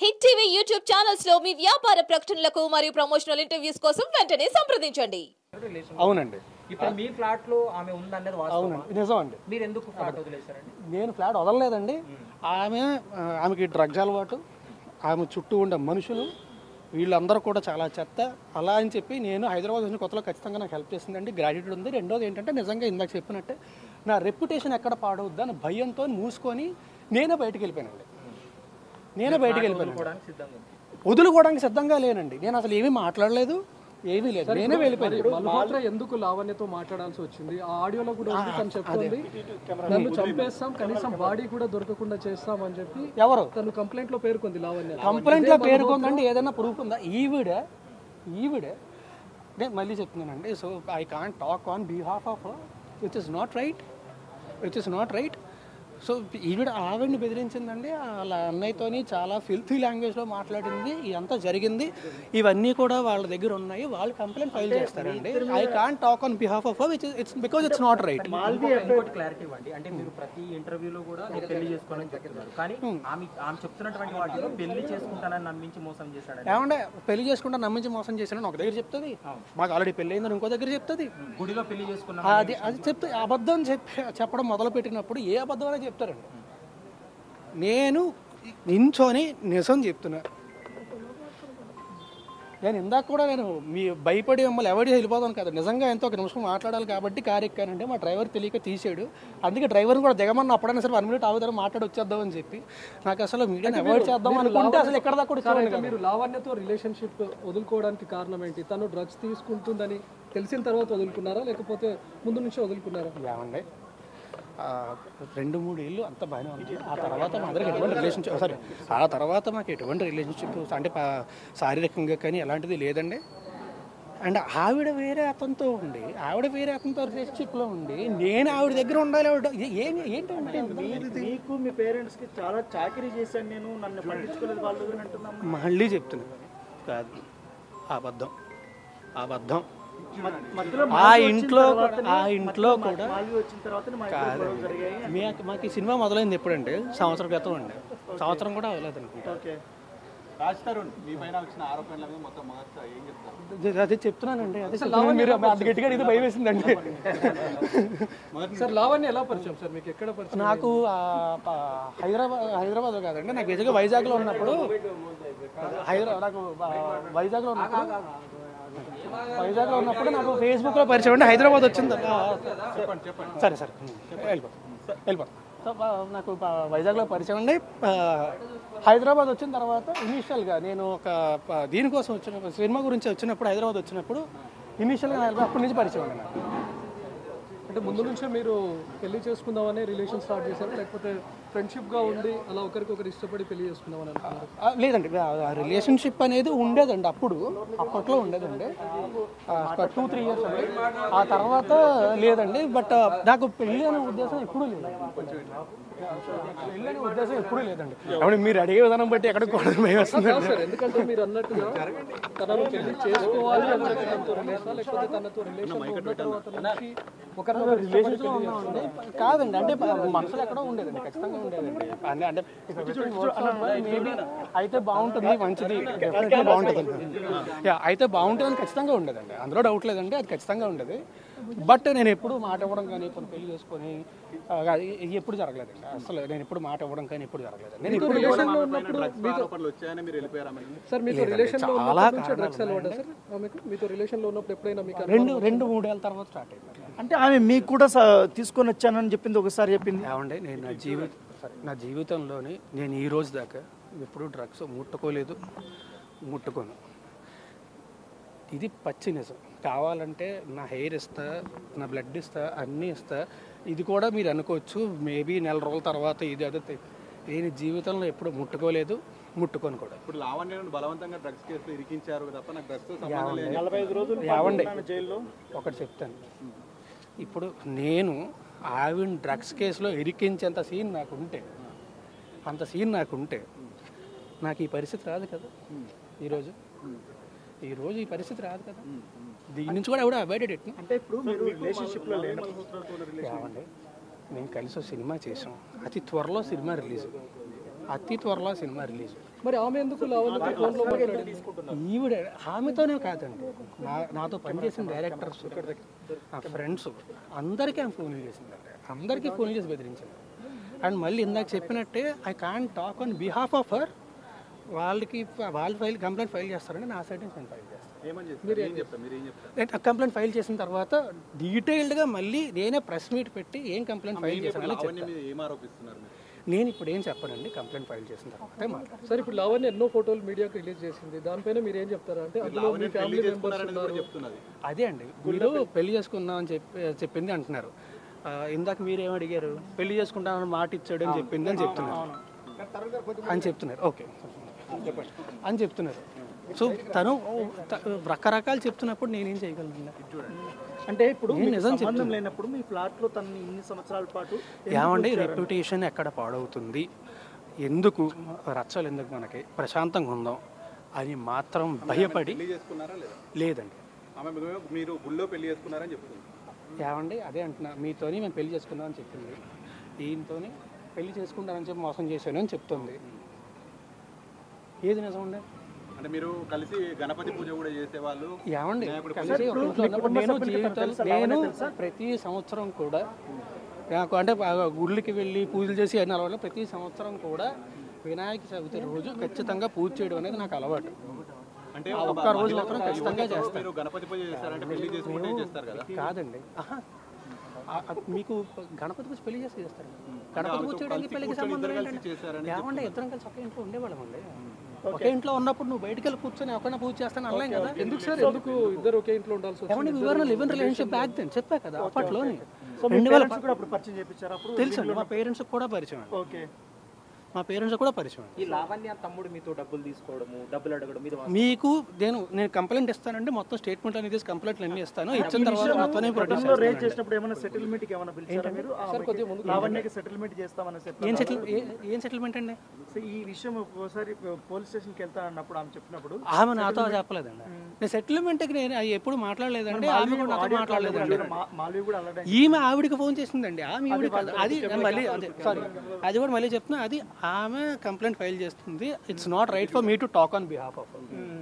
Hit TV YouTube channels లో మీ వ్యాపార ప్రకటనలకు మరియు ప్రమోషనల్ ఇంటర్వ్యూస్ కోసం వెంటనే సంప్రదించండి. అవునండి. ఇప్పుడు మీ ఫ్లాట్ లో ఆమె ఉందన్నది వాస్తవం. అవునండి, నిజం అండి. మీరు ఎందుకు ఫ్లాట్ వదిలేశారండి? నేను ఫ్లాట్ వదలలేదండి. ఆమెకి డ్రగ్స్ అలవాటు, ఆమె చుట్టూ ఉండే మనుషులు వీళ్ళందరూ కూడా చాలా చెత్త. అలా అని చెప్పి నేను హైదరాబాద్ వచ్చిన కొత్తలో ఖచ్చితంగా నాకు హెల్ప్ చేసిందండి, గ్రాడ్యుయేట్ ఉంది. రెండోది ఏంటంటే నిజంగా ఇందాక చెప్పినట్టే నా రెప్యుటేషన్ ఎక్కడ పాడవద్దు అని భయంతో మూసుకొని నేనే బయటకు వెళ్ళిపోయానండి. వదులుకోవడానికి సిద్ధంగా లేనండి. నేను అసలు ఏమీ మాట్లాడలేదు, ఏమీ లేదు, నేనే వెళ్ళిపోయాను. మల్హోత్రా ఎందుకు లావణ్యతో మాట్లాడాల్సి వచ్చింది? ఆ ఆడియోలో కూడా ఉంది, తను చెప్తుంది నన్ను చంపేస్తాం, కనీసం బాడీ కూడా దొరకకుండా చేస్తాం అని చెప్పి. ఎవరు తను కంప్లైంట్ లో పేర్కొంది లావణ్య. కంప్లైంట్ లో పేర్కొందండి. ఏదైనా ప్రూఫ్ ఉందా? ఈవిడే నేను మళ్ళీ చెప్తున్నానండి. So I can't talk on behalf of which is not right. So ఆవిడని బెదిరించిందండి. వాళ్ళ అన్నయ్యతోని చాలా ఫిల్తీ లాంగ్వేజ్లో మాట్లాడింది. ఇదంతా జరిగింది. ఇవన్నీ కూడా వాళ్ళ దగ్గర ఉన్నాయి. వాళ్ళు కంప్లైంట్ ఫైల్ చేస్తారండి. I can't talk on behalf of it's because it's not right. Clarity ఇవ్వండి. అంటే మీరు ప్రతి ఇంటర్వ్యూలో కూడా పెళ్లి చేసుకోవాలని చెప్తున్నారు, కానీ ఆమె చెప్తున్నటువంటి వాటిలో పెళ్లి చేసుకుంటానని నమ్మించి మోసం చేశాడు. ఏమంటే పెళ్లి చేసుకుంటా నమ్మించి మోసం చేశానని ఒక దగ్గర చెప్తుంది, మాకు ఆల్రెడీ పెళ్లి అయిందని ఇంకో దగ్గర చెప్తుంది. గుడిలో పెళ్లి చేసుకున్నా అది చెప్తే అబద్ధం చెప్పడం మొదలు పెట్టినప్పుడు ఏ అబద్ధం అనేది చెప్తారండి. నేను నించోని నిజం చెప్తున్నా. నేను ఇందాక కూడా నేను మీ భయపడి మిమ్మల్ని ఎవరి వెళ్ళిపోతాను కదా, నిజంగా ఎంతో ఒక నిమిషం మాట్లాడాలి కాబట్టి కారు ఎక్కానంటే మా డ్రైవర్ తెలియక తీసాడు. అందుకే డ్రైవర్ని కూడా దిగమన్నా అప్పుడైనా సరే 1 మినిట్ ఆగుతారు మాట్లాడి వచ్చేద్దాం అని చెప్పి. నాకు అసలు మీడియాని అవాయిడ్ చేద్దాం అనుకుంటే అసలు ఎక్కడ దాకా కూడా మీరు లావణ్యతో రిలేషన్షిప్ వదులుకోవడానికి కారణం ఏంటి? తను డ్రగ్స్ తీసుకుంటుందని తెలిసిన తర్వాత వదులుకున్నారా, లేకపోతే ముందు నుంచే వదులుకున్నారా? ఏమండి, 2-3 ఏళ్ళు అంత బాగానే ఉంది. ఆ తర్వాత మా అందరికి ఎటువంటి రిలేషన్షిప్ అంటే శారీరకంగా కానీ ఎలాంటిది లేదండి. అండ్ ఆవిడ వేరే అతనితో రిలేషన్షిప్లో ఉండి నేను ఆవిడ దగ్గర ఉండాలి. ఏంటంటే మీకు మీ పేరెంట్స్కి చాలా చాకరీ చేశాను నేను, నన్ను పట్టించుకోలేదు వాళ్ళు అంటున్నాను. మళ్ళీ చెప్తున్నాను, కాదు, అబద్ధం. ఆ ఇంట్లో కూడా మాకు ఈ సినిమా మొదలైంది ఎప్పుడంటే సంవత్సరం క్రితం అండి. సంవత్సరం కూడా అవ్వలేదు అనుకుంటా. అదే చెప్తున్నానండి. మీరు అంత గట్టిగా ఇది భయం వేసిందండి. సార్ లావణ్య ఎలా పరిచయం సార్ మీకు? ఎక్కడ పరిచయం? నాకు హైదరాబాద్ కాదండి, నాకు నిజంగా వైజాగ్లో ఉన్నప్పుడు నాకు ఫేస్బుక్లో పరిచయం అండి. హైదరాబాద్ వచ్చింది. సరే వెళ్ళిపోతాం. సో నాకు వైజాగ్లో పరిచయం అండి. హైదరాబాద్ వచ్చిన తర్వాత ఇనీషియల్గా నేను ఒక దీనికోసం వచ్చినప్పుడు, సినిమా గురించి వచ్చినప్పుడు హైదరాబాద్ వచ్చినప్పుడు ఇనీషియల్గా అప్పటి నుంచి పరిచయం అండి నాకు. అంటే ముందు నుంచే మీరు పెళ్లి చేసుకుందామని రిలేషన్ స్టార్ట్ చేశారు, లేకపోతే ఫ్రెండ్షిప్గా ఉండి అలా ఒకరికొకరు ఇష్టపడి పెళ్లి చేసుకుందామని అనుకున్నారు? లేదండి, రిలేషన్షిప్ అనేది ఉండేదండి. అప్పట్లో ఉండేదండి, 2-3 ఇయర్స్ అండి. ఆ తర్వాత లేదండి. బట్ నాకు పెళ్ళి అనే ఉద్దేశం ఎప్పుడూ లేదండి. అవును, మీరు అడిగే విధానం బట్టి ఎక్కడికి కూడా భయం వస్తుంది. ఎందుకంటే మీరు అన్నట్టుగా తనను పెళ్లి చేసుకోవాలి తనతో రిలేషన్, లేకపోతే తనతో రిలేషన్లో ఉన్నామండి. కాదండి, అంటే మనసులో ఎక్కడో ఉండేదండి, ఖచ్చితంగా ఉండేదండి. అంటే మేబీ అయితే బాగుంటుంది, మంచిది, డెఫినెట్గా బాగుంటుంది, అయితే బాగుంటుందని ఖచ్చితంగా ఉండేదండి. అందులో డౌట్ లేదండి, అది ఖచ్చితంగా ఉండేది. బట్ నేను ఎప్పుడు మాట ఇవ్వడం కానీ కొన్ని పెళ్లి చేసుకొని ఎప్పుడు జరగలేదండి. అసలు నేను ఎప్పుడు మాట ఇవ్వడం కానీ ఎప్పుడు జరగలేదండి. నేను ఇప్పుడు రెండు 3 ఏళ్ళ తర్వాత స్టార్ట్ అయింది. అంటే ఆమె మీకు కూడా తీసుకొని వచ్చానని చెప్పింది, ఒకసారి చెప్పింది. ఏమండి, నేను నా జీవితంలోని నేను ఈ రోజు దాకా ఎప్పుడు డ్రగ్స్ ముట్టుకోను. ఇది పచ్చి నిజం. కావాలంటే నా హెయిర్ ఇస్తా, నా బ్లడ్ ఇస్తా, అన్నీ ఇస్తా. ఇది కూడా మీరు అనుకోవచ్చు మేబీ 4 రోజుల తర్వాత ఇది అదే. నేను జీవితంలో ఎప్పుడు ముట్టుకోను కూడా. ఇప్పుడు లావణ్యను బలవంతంగా డ్రగ్స్ కేసులో ఇరికించారు తప్ప నాకు డ్రగ్స్ 45 రోజులు జైల్లో. ఒకటి చెప్తాను, ఇప్పుడు నేను ఆవిడ డ్రగ్స్ కేసులో ఇరికించేంత సీన్ నాకుంటే, నాకు ఈ పరిస్థితి రాదు కదా. ఈరోజు ఈ పరిస్థితి రాదు కదా. దీని నుంచి కూడా అవాయిడెడ్. అంటే ఇప్పుడు మీరు రిలేషన్షిప్లో ఏమండి, నేను కలిసి సినిమా చేసాం, అతి త్వరలో సినిమా రిలీజ్. అతి త్వరలో సినిమా రిలీజ్. మరి ఆమె ఎందుకు లావణ్యతో ఫోన్లో మాట్లాడింది? ఈవిడ ఆమెతోనే కాదండి, నాతో పనిచేసిన డైరెక్టర్స్, నా ఫ్రెండ్స్ అందరికీ ఆమె ఫోన్లు చేసిందండి, అందరికీ ఫోన్లు చేసి బెదిరించింది. అండ్ మళ్ళీ ఇందాక చెప్పినట్టే I can't talk on behalf of her. వాళ్ళు కంప్లైంట్ ఫైల్ చేస్తారండి, నా సైడ్ నుంచి నేను ఫైల్ చేస్తాను. కంప్లైంట్ ఫైల్ చేసిన తర్వాత డీటెయిల్డ్గా మళ్ళీ నేనే ప్రెస్ మీట్ పెట్టి ఏం కంప్లైంట్ ఫైల్ చేశానని చెప్తాను. నేను ఇప్పుడు ఏం చెప్పానండి, కంప్లైంట్ ఫైల్ చేసిన తర్వాత మాట్లాడతాను. సరే, ఇప్పుడు లావణ్య ఎన్నో ఫోటోలు మీడియాకి రిలీజ్ చేసింది, దానిపైన మీరు ఏం చెప్తారా? అంటే అందులో మీ ఫ్యామిలీ మెంబర్స్ ఉన్నారు. అదే అండి, మీరు పెళ్లి చేసుకుందాం అని చెప్పింది అంటున్నారు. ఇందాక మీరేం అడిగారు, పెళ్లి చేసుకుంటానని మాట ఇచ్చాడు అని చెప్పింది అని చెప్తున్నారు. ఓకే అని చెప్తున్నారు. సో తను రకరకాలు చెప్తున్నప్పుడు నేనేం చేయగలను? అంటే ఇప్పుడు సంబంధం లేనప్పుడు మీ ఫ్లాట్ లో తనని ఇన్ని సంవత్సరాల పాటు ఏమండి, రెప్యుటేషన్ ఎక్కడ పాడవుతుంది, ఎందుకు రచ్చలు, ఎందుకు మనకి ప్రశాంతంగా ఉందాం అని మాత్రం భయపడి లేదండి. మీరు గుళ్ళో పెళ్లి చేసుకున్నారని చెప్తుంది. ఏమండి, అదే అంటున్నా, మీతోని మేము పెళ్లి చేసుకుందాం అని చెప్పింది, దీంతోని పెళ్లి చేసుకుంటానని చెప్పి మోసం చేశాను అని చెప్తుంది. ఏది నిజం ఉండే? అంటే మీరు కలిసి గణపతి పూజ కూడా చేసేవాళ్ళు. ఏమండి, కలిసి ఒక ఇంట్లో ఉన్నప్పుడు నేను ప్రతి సంవత్సరం కూడా నాకు అంటే గుళ్ళకి వెళ్ళి పూజలు చేసి అన్ని అలవాటు. ప్రతి సంవత్సరం కూడా వినాయక చవితి రోజు ఖచ్చితంగా పూజ చేయడం అనేది నాకు అలవాటు. అంటే ఒక్క రోజు మాత్రం ఖచ్చితంగా చేస్తాను. గణపతి పూజ చేస్తారంటే పెళ్లి చేసుకుంటే చేస్తారు కదా? కాదండి, మీకు గణపతి పూజ పెళ్లి చేసి చేస్తారు. గణపతి పూజ చేయడానికి పెళ్లికి సంబంధం ఏంటంటే, ఏమంటే ఇద్దరం కలిసి ఒకే ఇంట్లో ఉండేవాళ్ళం అండి. ఒకే ఇంట్లో ఉన్నప్పుడు నువ్వు బయటకు వెళ్ళి కూర్చొని ఎవరైనా పూజ చేస్తాను అనలేం కదా. ఎందుకు సార్, ఎందుకు ఇద్దరు ఒకే ఇంట్లో ఉండాల్సి వచ్చింది? ఏమంటే వివరణ live in relationship back then చెప్పా కదా అప్పట్లోని. తెలుసు, మా పేరెంట్స్ కూడా పరిచయం. ఓకే, మా పేరెంట్స్ కూడా పరిచయం. ఈ లావణ్య తమ్ముడు మీతో డబ్బులు తీసుకోవడము, డబ్బులు అడగడం మీద మీకు నేను కంప్లైంట్ ఇస్తానండి, మొత్తం స్టేట్మెంట్ అనేది కంప్లైంట్లు అన్ని ఇస్తాను. ఇచ్చిన తర్వాత మొత్తం ప్రొడ్యూస్ రేజ్ చేసినప్పుడు ఏమైనా సెటిల్మెంట్ కి ఏమైనా పిలిచారా మీరు? లావణ్యకి సెటిల్మెంట్ చేస్తామని ఏం సెటిల్మెంట్ అండి? ఈ విషయం ఒకసారి పోలీస్ స్టేషన్ కి వెళ్తా అన్నప్పుడు ఆమె చెప్పినప్పుడు ఆమె నాతో చెప్పలేదండి. నేను సెటిల్మెంట్ కి నేను ఎప్పుడు మాట్లాడలేదండి, ఆమె కూడా నాతో మాట్లాడలేదండి. మాల్వి కూడా అలాగే ఈమె ఆవిడికి ఫోన్ చేసిందండి, ఆమె అది మళ్ళీ సారీ అది కూడా మళ్ళీ చెప్తున్నా, అది ఆమె కంప్లైంట్ ఫైల్ చేస్తుంది. It's not right for me to talk on behalf of.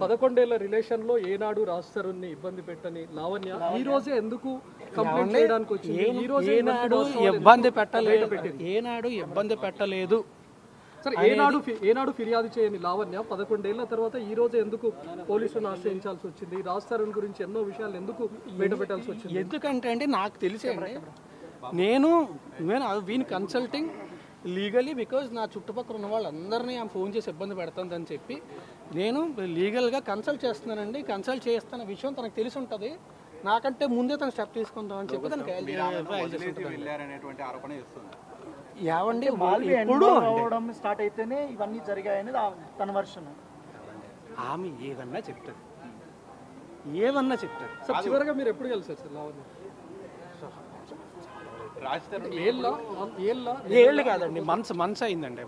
11 ఏళ్ల రిలేషన్ లో ఏనాడు రాస్తారుని ఇబ్బంది పెట్టని లావణ్య ఈ రోజే ఎందుకు కంప్లైంట్ చేయడానికి వచ్చింది? ఈ రోజు ఏనాడు ఇబ్బంది పెట్టలేదు. సరే, ఏనాడు ఫిర్యాదు చేయని లావణ్య 11 ఏళ్ల తర్వాత ఈ రోజు ఎందుకు పోలీసులను ఆశ్రయించాల్సి వచ్చింది? రాస్తారుని గురించి ఎన్నో విషయాలు ఎందుకు బయట పెట్టాల్సి వచ్చింది? ఎందుకంటే అంటే నాకు తెలిసండి, నేను వీన్ కన్సల్టింగ్ లీగలీ బికాజ్ నా చుట్టుపక్కల ఉన్న వాళ్ళందరినీ ఆమె ఫోన్ చేసి ఇబ్బంది పెడుతుందని చెప్పి నేను లీగల్గా కన్సల్ట్ చేస్తున్నానండి. కన్సల్ట్ చేస్తున్న విషయం తనకు తెలిసి ఉంటుంది, నాకంటే ముందే తను స్టెప్ తీసుకుందాం అని చెప్పి తనకి వెళ్ళారనేటువంటి ఆరోపణ చేస్తుంది. ఏమండి, ఇప్పుడు స్టార్ట్ అయితేనే ఇవన్నీ జరిగాయని తన వర్షన్. ఆమె ఏమన్నా చెప్తుంది. సార్, చివరిగా మీరు ఎప్పుడు కలిసారు సార్ లావణ్య? ఏళ్ళు కాదండి, మంత్స్ అయిందండి.